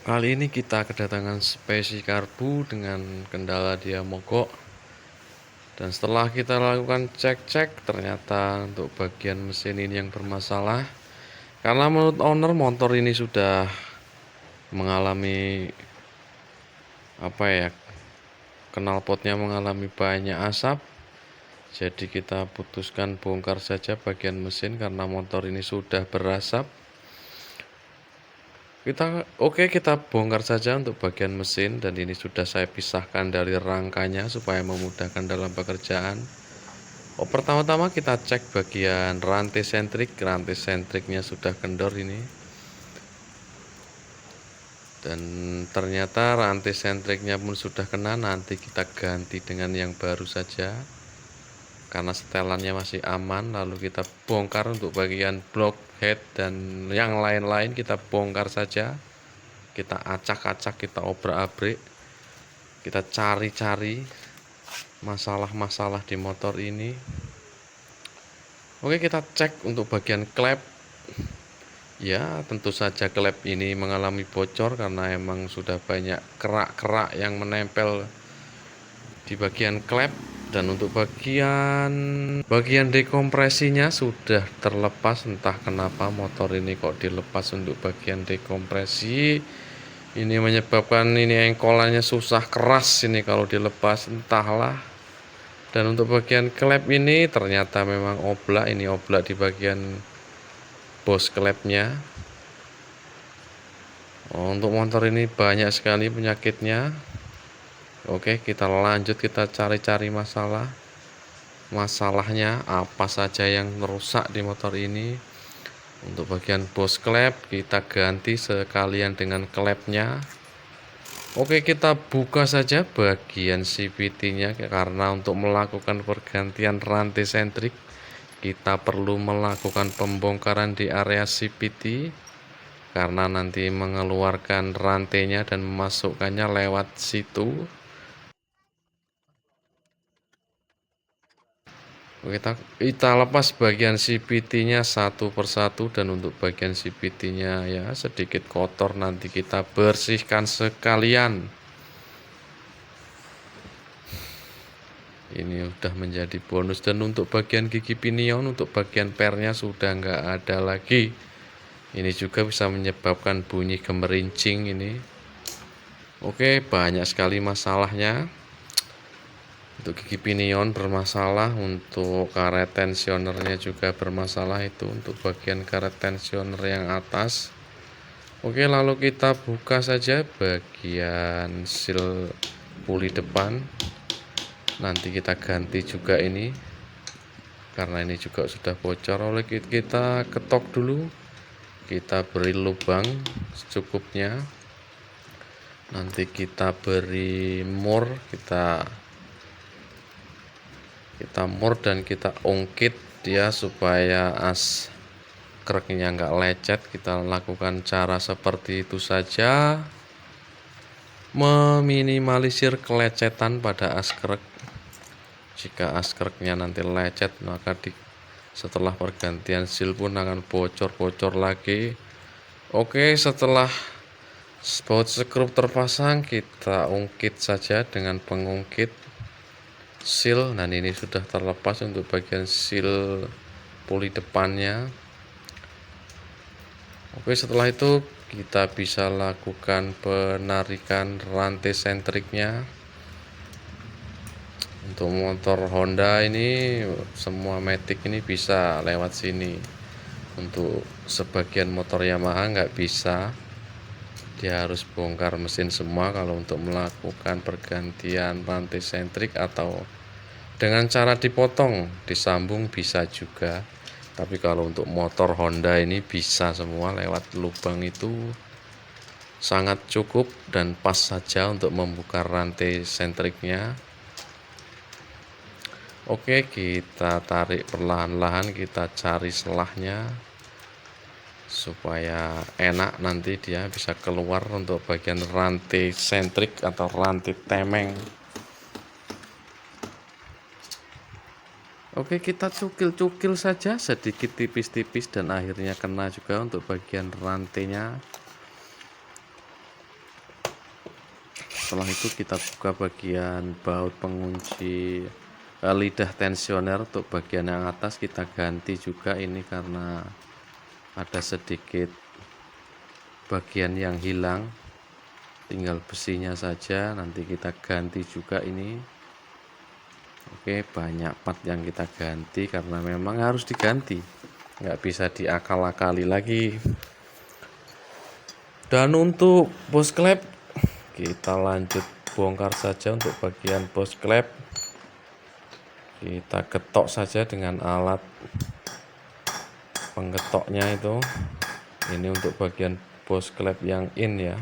Kali ini kita kedatangan spesi karbu dengan kendala dia mogok. Dan setelah kita lakukan cek-cek, ternyata untuk bagian mesin ini yang bermasalah. Karena menurut owner motor ini sudah mengalami knalpotnya mengalami banyak asap. Jadi kita putuskan bongkar saja bagian mesin karena motor ini sudah berasap. Kita bongkar saja untuk bagian mesin, dan ini sudah saya pisahkan dari rangkanya supaya memudahkan dalam pekerjaan. Pertama-tama kita cek bagian rantai sentriknya sudah kendor ini, dan ternyata rantai sentriknya pun sudah kena. Nanti kita ganti dengan yang baru saja karena setelannya masih aman. Lalu kita bongkar untuk bagian block head dan yang lain-lain, kita bongkar saja. Kita acak-acak, kita obrak-abrik, kita cari-cari masalah-masalah di motor ini. Oke, kita cek untuk bagian klep. Ya, tentu saja klep ini mengalami bocor karena emang sudah banyak kerak-kerak yang menempel di bagian klep. Dan untuk bagian dekompresinya sudah terlepas. Entah kenapa motor ini kok dilepas untuk bagian dekompresi. Ini menyebabkan ini engkolannya susah keras ini kalau dilepas, entahlah. Dan untuk bagian klep ini ternyata memang oblak. Ini oblak di bagian bos klepnya. Untuk motor ini banyak sekali penyakitnya. Oke, kita lanjut, kita cari-cari masalahnya apa saja yang rusak di motor ini. Untuk bagian bos klep kita ganti sekalian dengan klepnya. Oke, kita buka saja bagian CVT-nya karena untuk melakukan pergantian rantai sentrik kita perlu melakukan pembongkaran di area CVT karena nanti mengeluarkan rantainya dan memasukkannya lewat situ. Kita lepas bagian CVT-nya satu persatu, dan untuk bagian CVT-nya ya sedikit kotor, nanti kita bersihkan sekalian. Ini udah menjadi bonus. Dan untuk bagian gigi pinion, untuk bagian pernya sudah nggak ada lagi. Ini juga bisa menyebabkan bunyi gemerincing ini. Oke, banyak sekali masalahnya. Untuk gigi pinion bermasalah, untuk karet tensionernya juga bermasalah, itu untuk bagian karet tensioner yang atas. Oke, lalu kita buka saja bagian seal puli depan. Nanti kita ganti juga ini karena ini juga sudah bocor. Oleh kita ketok dulu, kita beri lubang secukupnya. Nanti kita beri mur, kita mur dan kita ungkit dia supaya kreknya nggak lecet. Kita lakukan cara seperti itu saja, meminimalisir kelecetan pada krek. Jika kreknya nanti lecet, maka setelah pergantian seal pun akan bocor-bocor lagi. Oke, setelah baut skrup terpasang, kita ungkit saja dengan pengungkit seal. Dan ini sudah terlepas untuk bagian seal puli depannya. Oke, setelah itu kita bisa lakukan penarikan rantai sentriknya. Untuk motor Honda ini, semua Matic ini bisa lewat sini. Untuk sebagian motor Yamaha nggak bisa, dia harus bongkar mesin semua kalau untuk melakukan pergantian rantai sentrik, atau dengan cara dipotong disambung bisa juga. Tapi kalau untuk motor Honda ini bisa semua lewat lubang itu, sangat cukup dan pas saja untuk membuka rantai sentriknya. Oke, kita tarik perlahan-lahan, kita cari selahnya supaya enak nanti dia bisa keluar untuk bagian rantai sentrik atau rantai temeng. Oke, kita cukil-cukil saja sedikit tipis-tipis dan akhirnya kena juga untuk bagian rantainya. Setelah itu kita buka bagian baut pengunci lidah tensioner. Untuk bagian yang atas kita ganti juga ini karena ada sedikit bagian yang hilang, tinggal besinya saja, nanti kita ganti juga ini. Oke, banyak part yang kita ganti karena memang harus diganti, nggak bisa diakal-akali lagi. Dan untuk bos klep kita lanjut bongkar saja. Untuk bagian bos klep kita getok saja dengan alat penggetoknya itu. Ini untuk bagian bos klep yang in ya.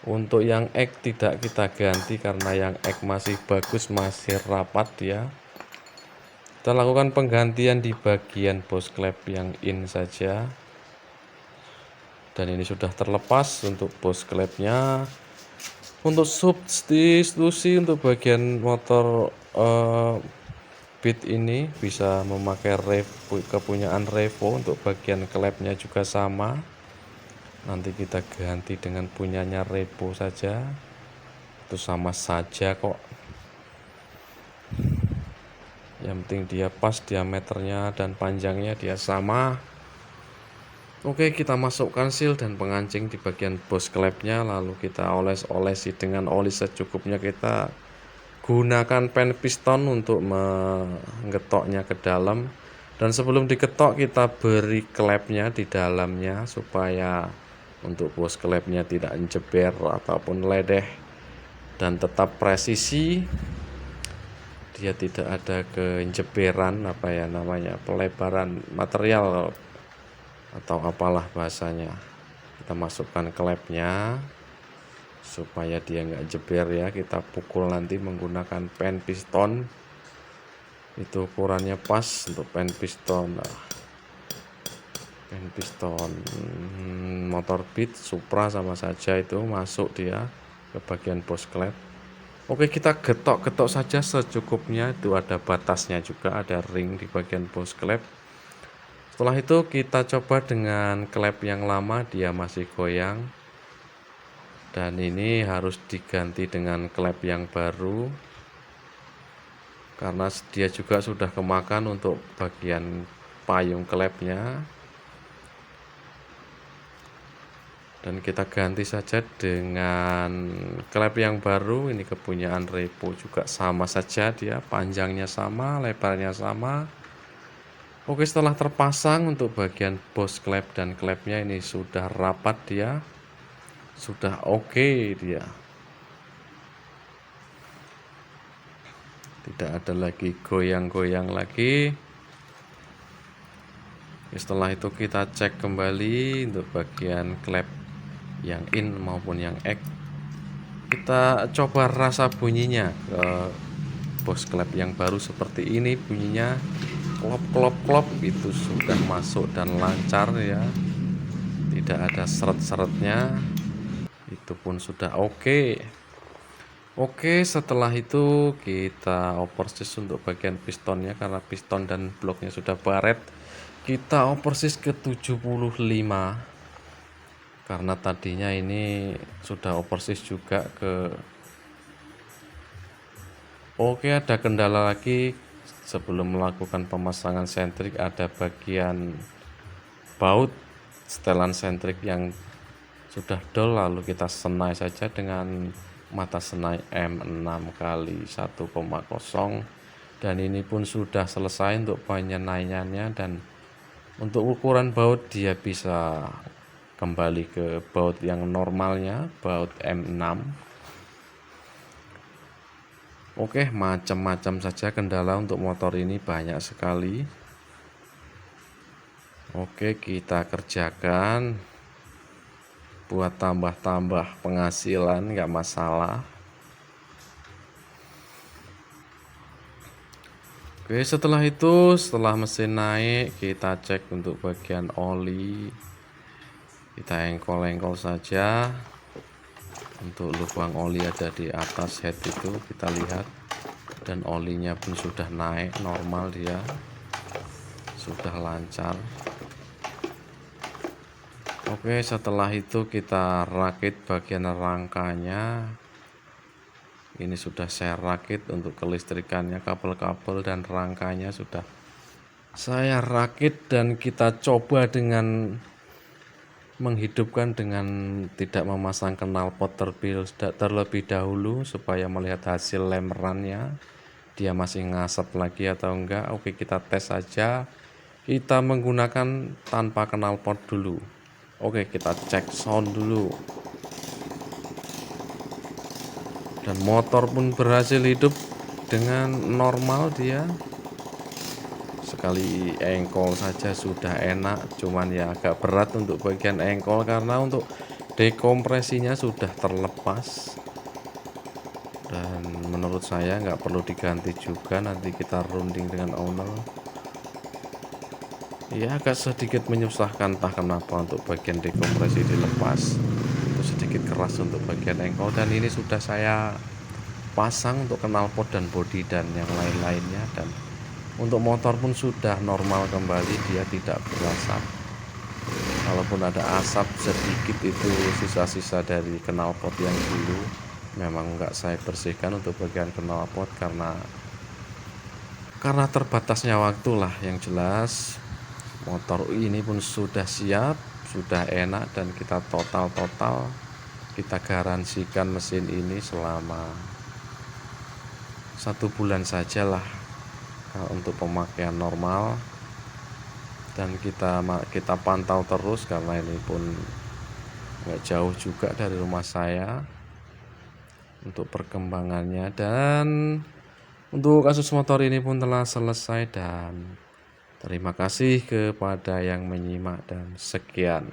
Untuk yang ek tidak kita ganti karena yang ek masih bagus, masih rapat ya. Kita lakukan penggantian di bagian bos klep yang in saja. Dan ini sudah terlepas untuk bos klepnya. Untuk substitusi untuk bagian motor Beat ini bisa memakai kepunyaan Revo. Untuk bagian klepnya juga sama, nanti kita ganti dengan punyanya Revo saja, itu sama saja kok, yang penting dia pas diameternya dan panjangnya dia sama. Oke, kita masukkan seal dan pengancing di bagian bos klepnya, lalu kita oles-olesi dengan oli secukupnya. Kita gunakan pen piston untuk menggetoknya ke dalam, dan sebelum diketok kita beri klepnya di dalamnya supaya untuk bos klepnya tidak jeber ataupun ledeh dan tetap presisi, dia tidak ada kejeberan pelebaran material atau apalah bahasanya. Kita masukkan klepnya supaya dia nggak jeber ya. Kita pukul nanti menggunakan pen piston, itu ukurannya pas untuk pen piston. Pen piston motor Beat, Supra sama saja, itu masuk dia ke bagian bos klep. Oke, kita getok-getok saja secukupnya, itu ada batasnya juga, ada ring di bagian bos klep. Setelah itu kita coba dengan klep yang lama, dia masih goyang, dan ini harus diganti dengan klep yang baru karena dia juga sudah kemakan untuk bagian payung klepnya. Dan kita ganti saja dengan klep yang baru, ini kepunyaan Revo juga, sama saja dia, panjangnya sama, lebarnya sama. Oke, setelah terpasang untuk bagian bos klep dan klepnya ini sudah rapat dia, sudah oke dia, tidak ada lagi goyang-goyang lagi. Setelah itu kita cek kembali untuk bagian klep yang in maupun yang ek. Kita coba rasa bunyinya ke bos klep yang baru, seperti ini bunyinya, klop klop klop, itu sudah masuk dan lancar ya, tidak ada seret-seretnya, itu pun sudah oke. Oke, setelah itu kita oversis untuk bagian pistonnya, karena piston dan bloknya sudah baret, kita oversis ke 75 karena tadinya ini sudah oversis juga ke. Oke, ada kendala lagi sebelum melakukan pemasangan sentrik. Ada bagian baut setelan sentrik yang sudah dol, lalu kita senai saja dengan mata senai M6 kali 1,0, dan ini pun sudah selesai untuk penyenaiannya. Dan untuk ukuran baut dia bisa kembali ke baut yang normalnya, baut M6. Oke, macam-macam saja kendala untuk motor ini, banyak sekali. Oke, kita kerjakan buat tambah-tambah penghasilan, nggak masalah. Oke, setelah itu, setelah mesin naik, kita cek untuk bagian oli. Kita engkol-engkol saja. Untuk lubang oli ada di atas head itu, kita lihat, dan olinya pun sudah naik normal, dia sudah lancar. Oke, setelah itu kita rakit bagian rangkanya. Ini sudah saya rakit untuk kelistrikannya, kabel-kabel dan rangkanya sudah saya rakit, dan kita coba dengan menghidupkan dengan tidak memasang knalpot terlebih dahulu supaya melihat hasil lemerannya, dia masih ngasap lagi atau enggak. Oke, kita tes saja. Kita menggunakan tanpa knalpot dulu. Oke, kita cek sound dulu. Dan motor pun berhasil hidup dengan normal dia. Sekali engkol saja sudah enak, cuman ya agak berat untuk bagian engkol karena untuk dekompresinya sudah terlepas. Dan menurut saya nggak perlu diganti juga, nanti kita runding dengan owner. Ya agak sedikit menyusahkan, entah kenapa untuk bagian dekompresi dilepas, itu sedikit keras untuk bagian engkol. Dan ini sudah saya pasang untuk knalpot dan bodi dan yang lain-lainnya, dan untuk motor pun sudah normal kembali, dia tidak berasap. Kalaupun ada asap sedikit itu sisa-sisa dari knalpot yang dulu, memang nggak saya bersihkan untuk bagian knalpot karena terbatasnya waktu lah. Yang jelas motor ini pun sudah siap, sudah enak, dan kita total kita garansikan mesin ini selama 1 bulan sajalah untuk pemakaian normal. Dan kita pantau terus karena ini pun nggak jauh juga dari rumah saya untuk perkembangannya. Dan untuk kasus motor ini pun telah selesai, dan terima kasih kepada yang menyimak, dan sekian.